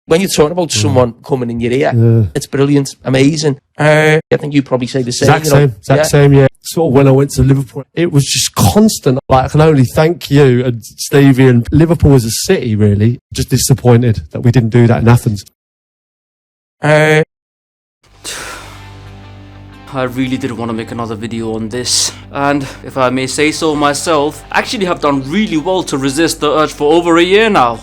When you're talking about someone coming in your ear, it's brilliant, amazing. I think you probably say the same. Exact same, yeah. Sort of when I went to Liverpool, it was just constant. Like, I can only thank you and Stevie and Liverpool as a city, really. Just disappointed that we didn't do that in Athens. I really did want to make another video on this, and if I may say so myself, I actually have done really well to resist the urge for over a year now.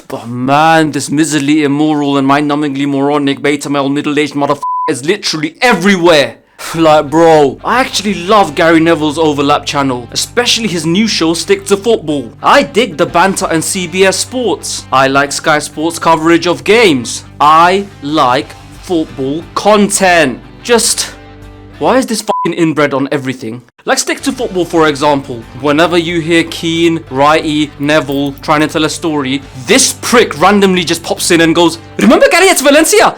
But man, this miserly immoral and mind-numbingly moronic beta male middle-aged motherfucker is literally everywhere. Like, bro, I actually love Gary Neville's Overlap channel, especially his new show Stick to Football. I dig the banter and CBS Sports. I like Sky Sports coverage of games. I like football content. Just, why is this fucking inbred on everything? Like Stick to Football, for example. Whenever you hear Keane, Righty, Neville trying to tell a story, this prick randomly just pops in and goes, "Remember Gary at Valencia?"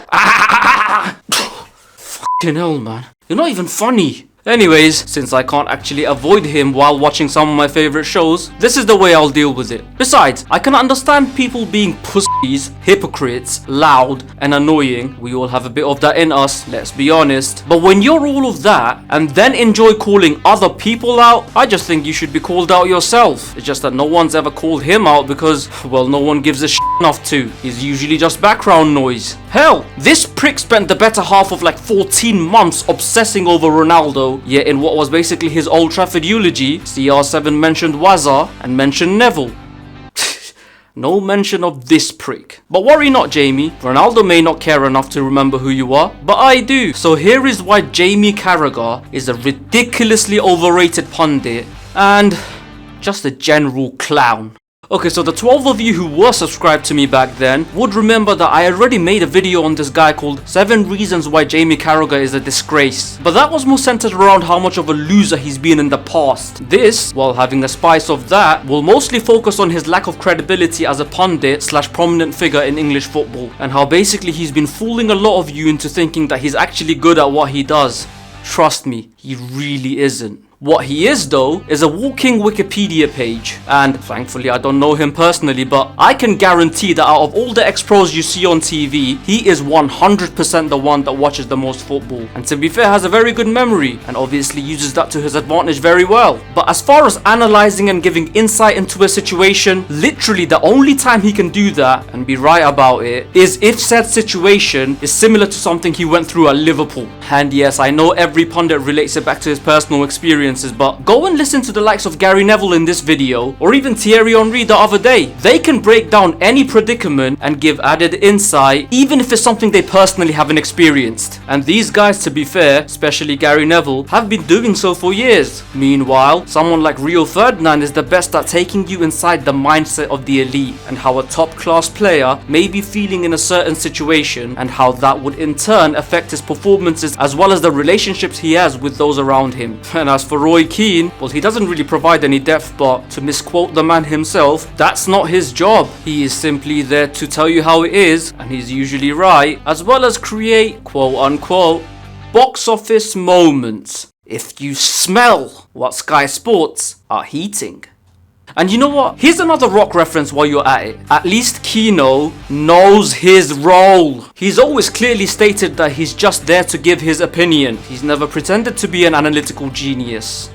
Fucking hell, man. You're not even funny. Anyways, since I can't actually avoid him while watching some of my favorite shows, this is the way I'll deal with it. Besides, I can understand people being pussies, hypocrites, loud, and annoying. We all have a bit of that in us, let's be honest. But when you're all of that, and then enjoy calling other people out, I just think you should be called out yourself. It's just that no one's ever called him out because, well, no one gives a shit enough to. He's usually just background noise. Hell, this prick spent the better half of like 14 months obsessing over Ronaldo, yet in what was basically his Old Trafford eulogy, CR7 mentioned Wazza and mentioned Neville. No mention of this prick. But worry not, Jamie. Ronaldo may not care enough to remember who you are, but I do. So here is why Jamie Carragher is a ridiculously overrated pundit and just a general clown. Okay, so the 12 of you who were subscribed to me back then would remember that I already made a video on this guy called 7 Reasons Why Jamie Carragher is a Disgrace. But that was more centered around how much of a loser he's been in the past. This, while having a spice of that, will mostly focus on his lack of credibility as a pundit / prominent figure in English football, and how basically he's been fooling a lot of you into thinking that he's actually good at what he does. Trust me, he really isn't. What he is though is a walking Wikipedia page, and thankfully I don't know him personally, but I can guarantee that out of all the ex-pros you see on TV, he is 100% the one that watches the most football, and to be fair has a very good memory and obviously uses that to his advantage very well. But as far as analysing and giving insight into a situation, literally the only time he can do that and be right about it is if said situation is similar to something he went through at Liverpool. And yes, I know every pundit relates it back to his personal experience, but go and listen to the likes of Gary Neville in this video, or even Thierry Henry the other day. They can break down any predicament and give added insight, even if it's something they personally haven't experienced. And these guys, to be fair, especially Gary Neville, have been doing so for years. Meanwhile, someone like Rio Ferdinand is the best at taking you inside the mindset of the elite, and how a top class player may be feeling in a certain situation, and how that would in turn affect his performances as well as the relationships he has with those around him. And as for Roy Keane, well, he doesn't really provide any depth, but to misquote the man himself, that's not his job. He is simply there to tell you how it is, and he's usually right, as well as create, quote unquote, box office moments if you smell what Sky Sports are heating. And you know what? Here's another rock reference while you're at it. At least Kino knows his role. He's always clearly stated that he's just there to give his opinion. He's never pretended to be an analytical genius.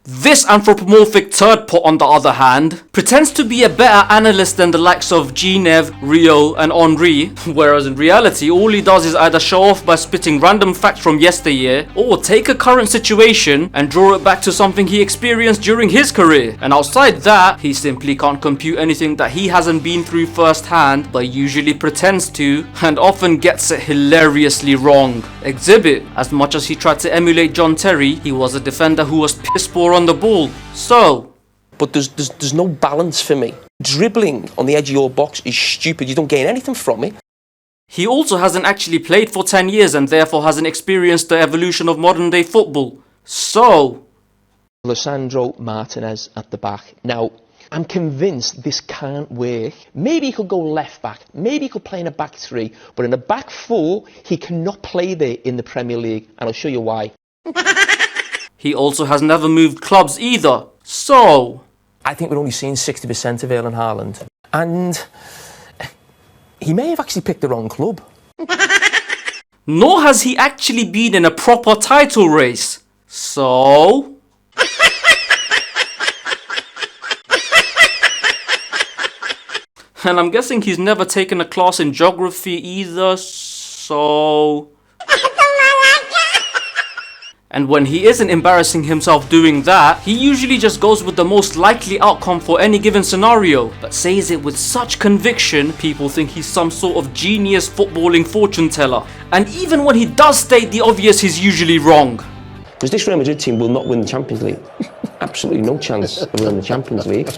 This anthropomorphic turd pot, on the other hand, pretends to be a better analyst than the likes of Genev, Rio and Henri, whereas in reality all he does is either show off by spitting random facts from yesteryear, or take a current situation and draw it back to something he experienced during his career. And outside that, he simply can't compute anything that he hasn't been through firsthand, but usually pretends to, and often gets it hilariously wrong. Exhibit, as much as he tried to emulate John Terry, he was a defender who was piss poor on the ball. So, but there's no balance for me. Dribbling on the edge of your box is stupid. You don't gain anything from it. He also hasn't actually played for 10 years and therefore hasn't experienced the evolution of modern day football. So, Lisandro Martinez at the back. Now, I'm convinced this can't work. Maybe he could go left back. Maybe he could play in a back three. But in a back four, he cannot play there in the Premier League. And I'll show you why. He also has never moved clubs either. So, I think we're only seeing 60% of Erling Haaland. And he may have actually picked the wrong club. Nor has he actually been in a proper title race. So... And I'm guessing he's never taken a class in geography either, so... And when he isn't embarrassing himself doing that, he usually just goes with the most likely outcome for any given scenario, but says it with such conviction, people think he's some sort of genius footballing fortune teller. And even when he does state the obvious, he's usually wrong. Because this Real Madrid team will not win the Champions League. Absolutely no chance of winning the Champions League.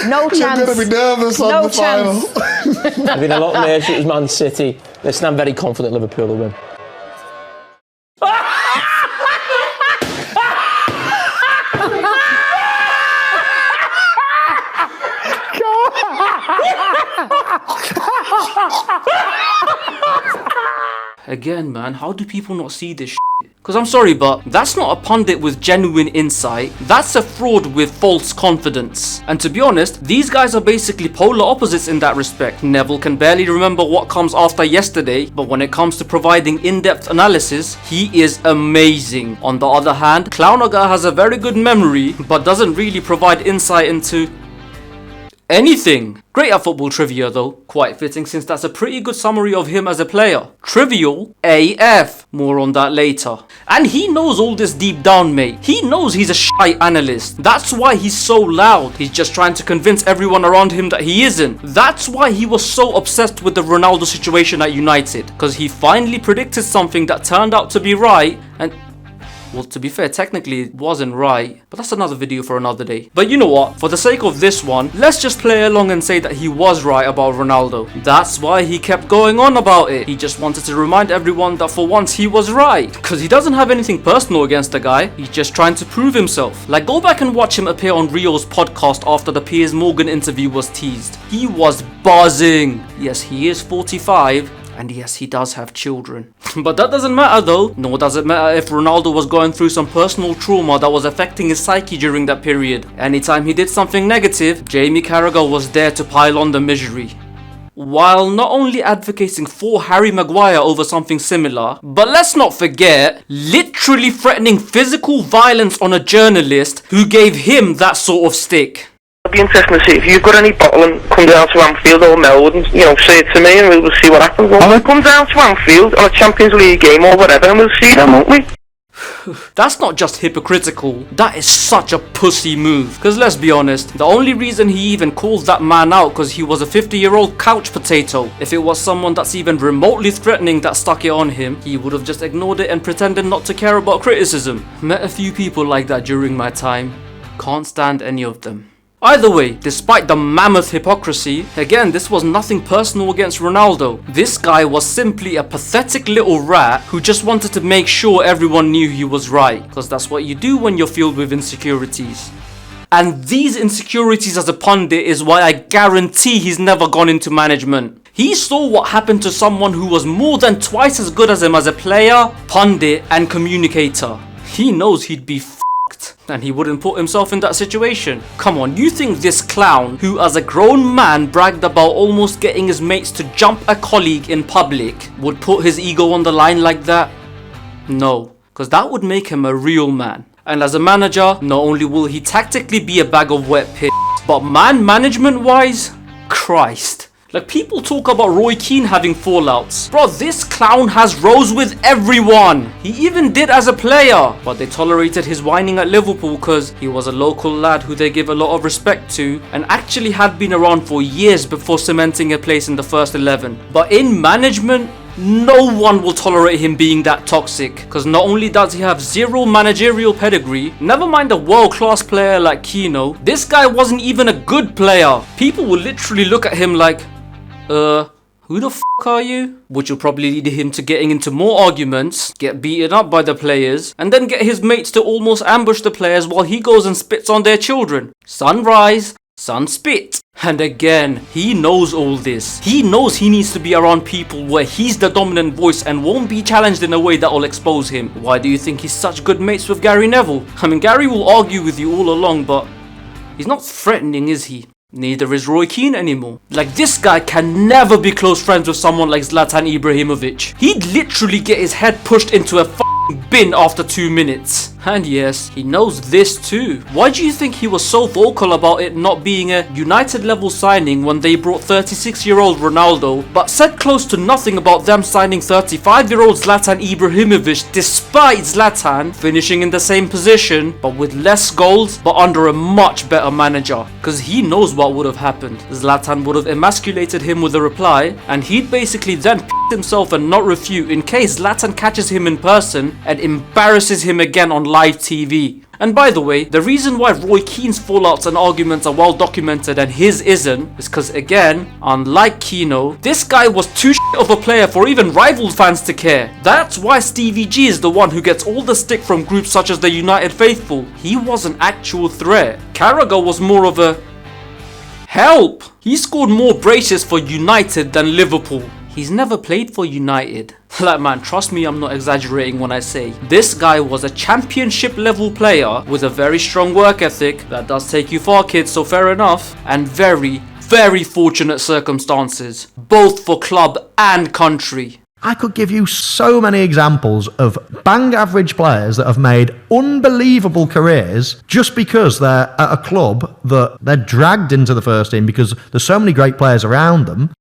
No chance. You're going to be nervous on the final. I've been a lot nervous if it was Man City. Listen, I'm very confident Liverpool will win. Again, man, how do people not see this shit? Because I'm sorry, but that's not a pundit with genuine insight. That's a fraud with false confidence. And to be honest, these guys are basically polar opposites in that respect. Neville can barely remember what comes after yesterday, but when it comes to providing in-depth analysis, he is amazing. On the other hand, Carragher has a very good memory, but doesn't really provide insight into anything. Great at football trivia though, quite fitting since that's a pretty good summary of him as a player. Trivial AF, more on that later. And he knows all this deep down, mate. He knows he's a shy analyst. That's why he's so loud. He's just trying to convince everyone around him that he isn't. That's why he was so obsessed with the Ronaldo situation at United, because he finally predicted something that turned out to be right. And well, to be fair, technically it wasn't right, but that's another video for another day. But you know what, for the sake of this one, let's just play along and say that he was right about Ronaldo. That's why he kept going on about it. He just wanted to remind everyone that for once he was right, because he doesn't have anything personal against the guy. He's just trying to prove himself. Like, go back and watch him appear on Rio's podcast after the Piers Morgan interview was teased. He was buzzing. Yes, he is 45. And yes, he does have children. But that doesn't matter though, nor does it matter if Ronaldo was going through some personal trauma that was affecting his psyche during that period. Anytime he did something negative, Jamie Carragher was there to pile on the misery. While not only advocating for Harry Maguire over something similar, but let's not forget, literally threatening physical violence on a journalist who gave him that sort of stick. It'll be interesting to see if you've got any bottling, come down to Anfield or Melwood and, say it to me and we'll see what happens. We'll come down to Anfield on a Champions League game or whatever and we'll see them, won't we? That's not just hypocritical, that is such a pussy move. Because let's be honest, the only reason he even calls that man out because he was a 50-year-old couch potato. If it was someone that's even remotely threatening that stuck it on him, he would have just ignored it and pretended not to care about criticism. Met a few people like that during my time. Can't stand any of them. Either way, despite the mammoth hypocrisy, again, this was nothing personal against Ronaldo. This guy was simply a pathetic little rat who just wanted to make sure everyone knew he was right, because that's what you do when you're filled with insecurities. And these insecurities as a pundit is why I guarantee he's never gone into management. He saw what happened to someone who was more than twice as good as him as a player, pundit, and communicator. He knows he'd be and he wouldn't put himself in that situation. Come on, you think this clown, who as a grown man bragged about almost getting his mates to jump a colleague in public, would put his ego on the line like that? No, because that would make him a real man. And as a manager, not only will he tactically be a bag of wet piss, but man management wise, Christ. Like, people talk about Roy Keane having fallouts. Bro, this clown has rows with everyone. He even did as a player. But they tolerated his whining at Liverpool because he was a local lad who they give a lot of respect to and actually had been around for years before cementing a place in the first 11. But in management, no one will tolerate him being that toxic, because not only does he have zero managerial pedigree, never mind a world-class player like Keno, this guy wasn't even a good player. People will literally look at him like, who the f*** are you? Which will probably lead him to getting into more arguments, get beaten up by the players, and then get his mates to almost ambush the players while he goes and spits on their children. Sunrise, sun spit. And again, he knows all this. He knows he needs to be around people where he's the dominant voice and won't be challenged in a way that will expose him. Why do you think he's such good mates with Gary Neville? I mean, Gary will argue with you all along, but he's not threatening, is he? Neither is Roy Keane anymore. Like, this guy can never be close friends with someone like Zlatan Ibrahimovic. He'd literally get his head pushed into a bin after 2 minutes. And yes, he knows this too. Why do you think he was so vocal about it not being a United level signing when they brought 36-year-old Ronaldo, but said close to nothing about them signing 35-year-old Zlatan Ibrahimovic, despite Zlatan finishing in the same position but with less goals but under a much better manager? Because he knows what would have happened. Zlatan would have emasculated him with a reply, and he'd basically then himself and not refute in case Zlatan catches him in person and embarrasses him again on live TV. And by the way, the reason why Roy Keane's fallouts and arguments are well documented and his isn't is because, again, unlike Keano, this guy was too shit of a player for even rival fans to care. That's why Stevie G is the one who gets all the stick from groups such as the United Faithful. He was an actual threat. Carragher was more of a help. He scored more braces for United than Liverpool. He's never played for United. Like, man, trust me, I'm not exaggerating when I say this guy was a championship level player with a very strong work ethic. That does take you far, kids, so fair enough. And very, very fortunate circumstances, both for club and country. I could give you so many examples of bang average players that have made unbelievable careers just because they're at a club that they're dragged into the first team because there's so many great players around them.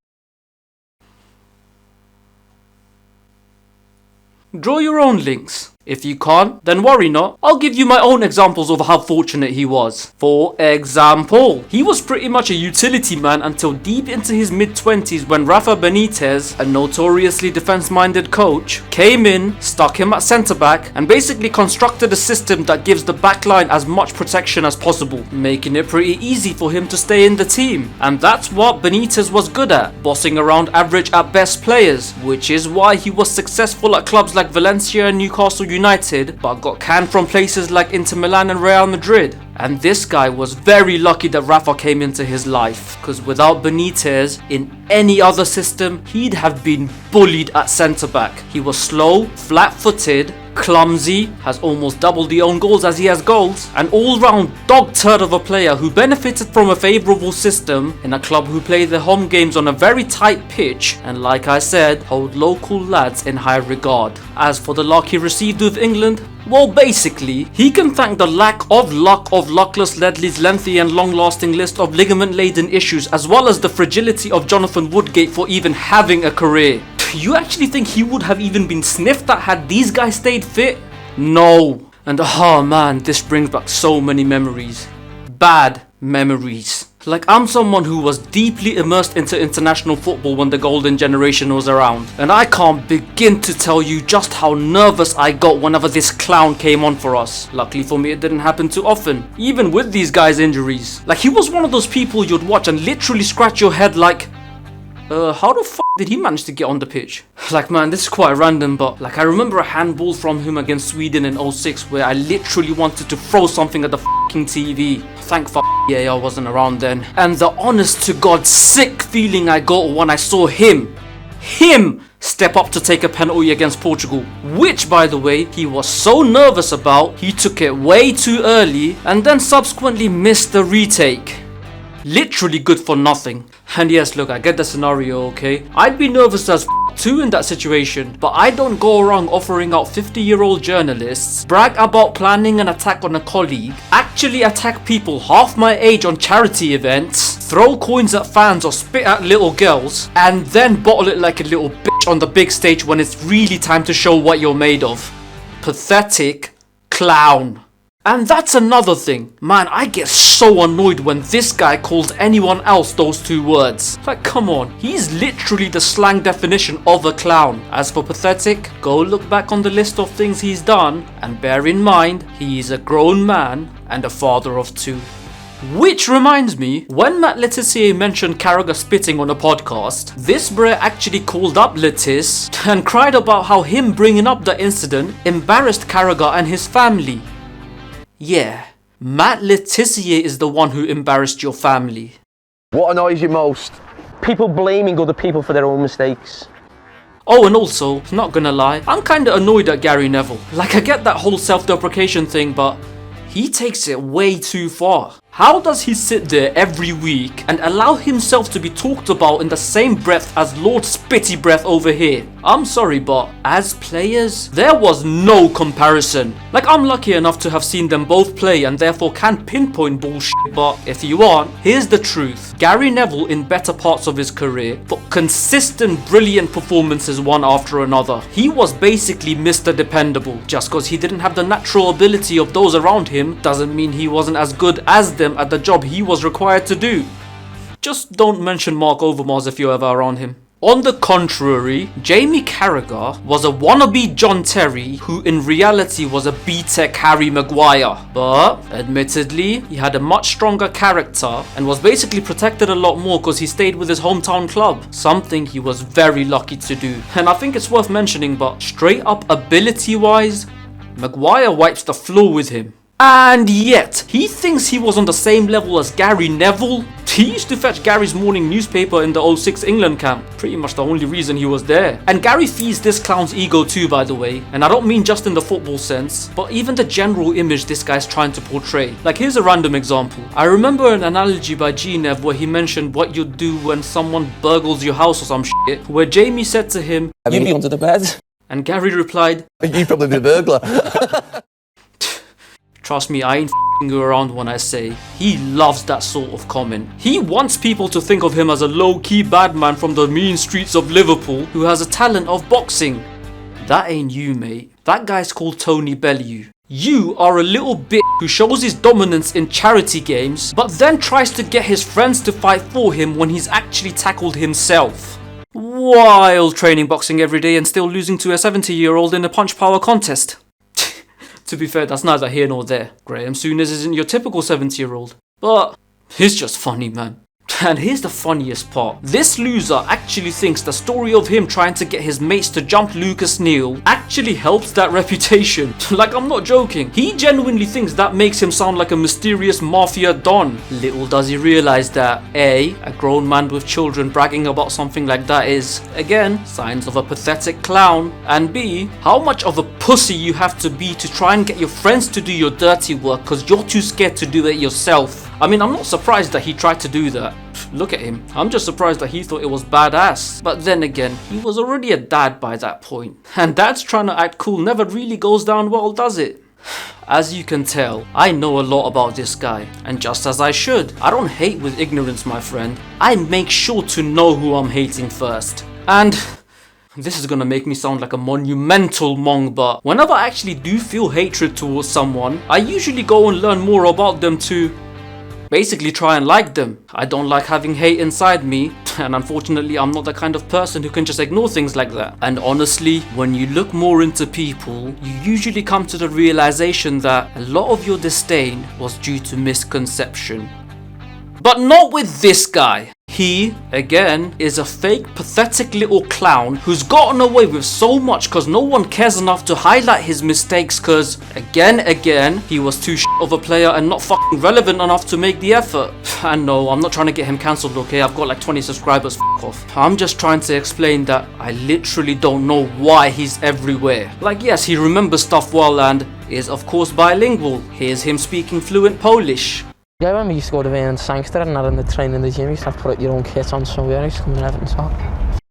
Draw your own links. If you can't, then worry not. I'll give you my own examples of how fortunate he was. For example, he was pretty much a utility man until deep into his mid-20s when Rafa Benitez, a notoriously defense-minded coach, came in, stuck him at centre-back, and basically constructed a system that gives the backline as much protection as possible, making it pretty easy for him to stay in the team. And that's what Benitez was good at, bossing around average at best players, which is why he was successful at clubs like Valencia and Newcastle United, but got canned from places like Inter Milan and Real Madrid. And this guy was very lucky that Rafa came into his life, because without Benitez, in any other system, he'd have been bullied at centre-back. He was slow, flat-footed, clumsy, has almost double the own goals as he has goals, an all-round dog turd of a player who benefited from a favourable system in a club who play their home games on a very tight pitch and, like I said, hold local lads in high regard. As for the luck he received with England, well, basically, he can thank the lack of luck of luckless Ledley's lengthy and long-lasting list of ligament-laden issues, as well as the fragility of Jonathan Woodgate for even having a career. You actually think he would have even been sniffed at had these guys stayed fit? No. And oh man, this brings back so many memories. Bad memories. Like, I'm someone who was deeply immersed into international football when the golden generation was around, and I can't begin to tell you just how nervous I got whenever this clown came on for us. Luckily for me, it didn't happen too often, even with these guys' injuries. Like, he was one of those people you'd watch and literally scratch your head like, how the f*** did he manage to get on the pitch? Like, man, this is quite random, but like, I remember a handball from him against Sweden in 06 where I literally wanted to throw something at the f***ing TV. Thank I wasn't around then. And the honest to God sick feeling I got when I saw him step up to take a penalty against Portugal, which, by the way, he was so nervous about, he took it way too early and then subsequently missed the retake. Literally good for nothing. And yes, look, I get the scenario, okay? I'd be nervous as too in that situation, but I don't go around offering out 50-year-old journalists, brag about planning an attack on a colleague, actually attack people half my age on charity events, throw coins at fans or spit at little girls, and then bottle it like a little bitch on the big stage when it's really time to show what you're made of. Pathetic clown. And that's another thing. Man, I get so annoyed when this guy calls anyone else those two words. Like, come on, he's literally the slang definition of a clown. As for pathetic, go look back on the list of things he's done and bear in mind he is a grown man and a father of two. Which reminds me, when Matt Le Tissier mentioned Carragher spitting on a podcast, this bre actually called up Letis and cried about how him bringing up the incident embarrassed Carragher and his family. Yeah, Matt Le Tissier is the one who embarrassed your family. What annoys you most? People blaming other people for their own mistakes. Oh, and also, not gonna lie, I'm kinda annoyed at Gary Neville. Like, I get that whole self-deprecation thing, but he takes it way too far. How does he sit there every week and allow himself to be talked about in the same breath as Lord Spitty Breath over here? I'm sorry, but as players, there was no comparison. Like, I'm lucky enough to have seen them both play and therefore can pinpoint bullshit, but if you aren't, here's the truth. Gary Neville in better parts of his career put consistent brilliant performances one after another. He was basically Mr. Dependable. Just cause he didn't have the natural ability of those around him doesn't mean he wasn't as good as them at the job he was required to do. Just don't mention Mark Overmars if you're ever around him. On the contrary, Jamie Carragher was a wannabe John Terry who in reality was a B-Tech Harry Maguire. But admittedly, he had a much stronger character and was basically protected a lot more because he stayed with his hometown club. Something he was very lucky to do. And I think it's worth mentioning, but straight up ability wise, Maguire wipes the floor with him. And yet, he thinks he was on the same level as Gary Neville. He used to fetch Gary's morning newspaper in the 06 England camp. Pretty much the only reason he was there. And Gary feeds this clown's ego too, by the way. And I don't mean just in the football sense, but even the general image this guy's trying to portray. Like, here's a random example. I remember an analogy by G-Nev where he mentioned what you'd do when someone burgles your house or some shit. Where Jamie said to him, You'd be under the bed. And Gary replied, You'd probably be a burglar. trust me, I ain't f***ing you around when I say he loves that sort of comment. He wants people to think of him as a low-key bad man from the mean streets of Liverpool who has a talent of boxing. That ain't you, mate. That guy's called Tony Bellew. You are a little bitch who shows his dominance in charity games, but then tries to get his friends to fight for him when he's actually tackled himself. While training boxing every day and still losing to a 70-year-old in a punch power contest. To be fair, that's neither here nor there. Graham Souness isn't your typical 70-year-old. But it's just funny, man. And here's the funniest part. This loser actually thinks the story of him trying to get his mates to jump Lucas Neal actually helps that reputation. Like, I'm not joking. He genuinely thinks that makes him sound like a mysterious mafia don. Little does he realize that A, a grown man with children bragging about something like that is, again, signs of a pathetic clown. And B, how much of a pussy you have to be to try and get your friends to do your dirty work because you're too scared to do it yourself. I mean, I'm not surprised that he tried to do that. Look at him. I'm just surprised that he thought it was badass. But then again, he was already a dad by that point. And dads trying to act cool never really goes down well, does it? As you can tell, I know a lot about this guy. And just as I should. I don't hate with ignorance, my friend. I make sure to know who I'm hating first. And this is gonna make me sound like a monumental mong, but whenever I actually do feel hatred towards someone, I usually go and learn more about them to basically try and like them. I don't like having hate inside me, and unfortunately I'm not the kind of person who can just ignore things like that. And honestly, when you look more into people, you usually come to the realization that a lot of your disdain was due to misconception. But not with this guy. He, again, is a fake, pathetic little clown who's gotten away with so much because no one cares enough to highlight his mistakes because, again, he was too of a player and not fucking relevant enough to make the effort. And no, I'm not trying to get him cancelled, okay? I've got like 20 subscribers, f*** off. I'm just trying to explain that I literally don't know why he's everywhere. Like, yes, he remembers stuff well and is of course bilingual. Here's him speaking fluent Polish. Yeah, when we used to go to the Sangster and not in the train in the gym, you used to have to put your own kit on somewhere, it's coming in Everton's top.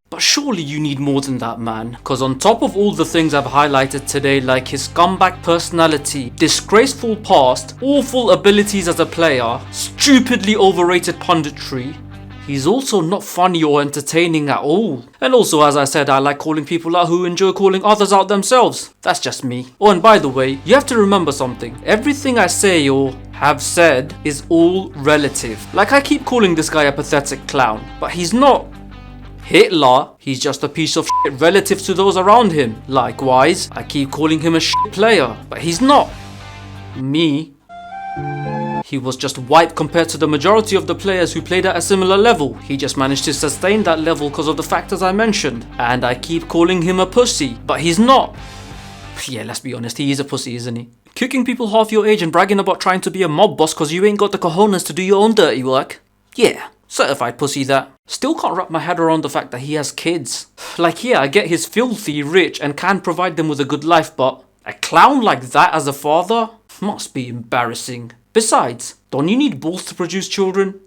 But surely you need more than that, man. Cause on top of all the things I've highlighted today, like his scumbag personality, disgraceful past, awful abilities as a player, stupidly overrated punditry, he's also not funny or entertaining at all. And also, as I said, I like calling people out who enjoy calling others out themselves. That's just me. Oh, and by the way, you have to remember something. Everything I say or have said is all relative. Like, I keep calling this guy a pathetic clown, but he's not Hitler. He's just a piece of shit relative to those around him. Likewise, I keep calling him a shit player, but he's not me. He was just wiped compared to the majority of the players who played at a similar level. He just managed to sustain that level because of the factors I mentioned. And I keep calling him a pussy, but he's not. Yeah, let's be honest, he is a pussy, isn't he? Kicking people half your age and bragging about trying to be a mob boss because you ain't got the cojones to do your own dirty work. Yeah, certified pussy that. Still can't wrap my head around the fact that he has kids. Like, yeah, I get he's filthy rich and can provide them with a good life, but a clown like that as a father? Must be embarrassing. Besides, Don't you need balls to produce children?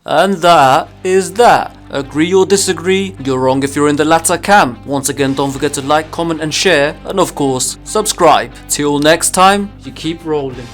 And that is that. Agree or disagree, you're wrong if you're in the latter camp. Once again, don't forget to like, comment and share, and of course, subscribe. Till next time, you keep rolling.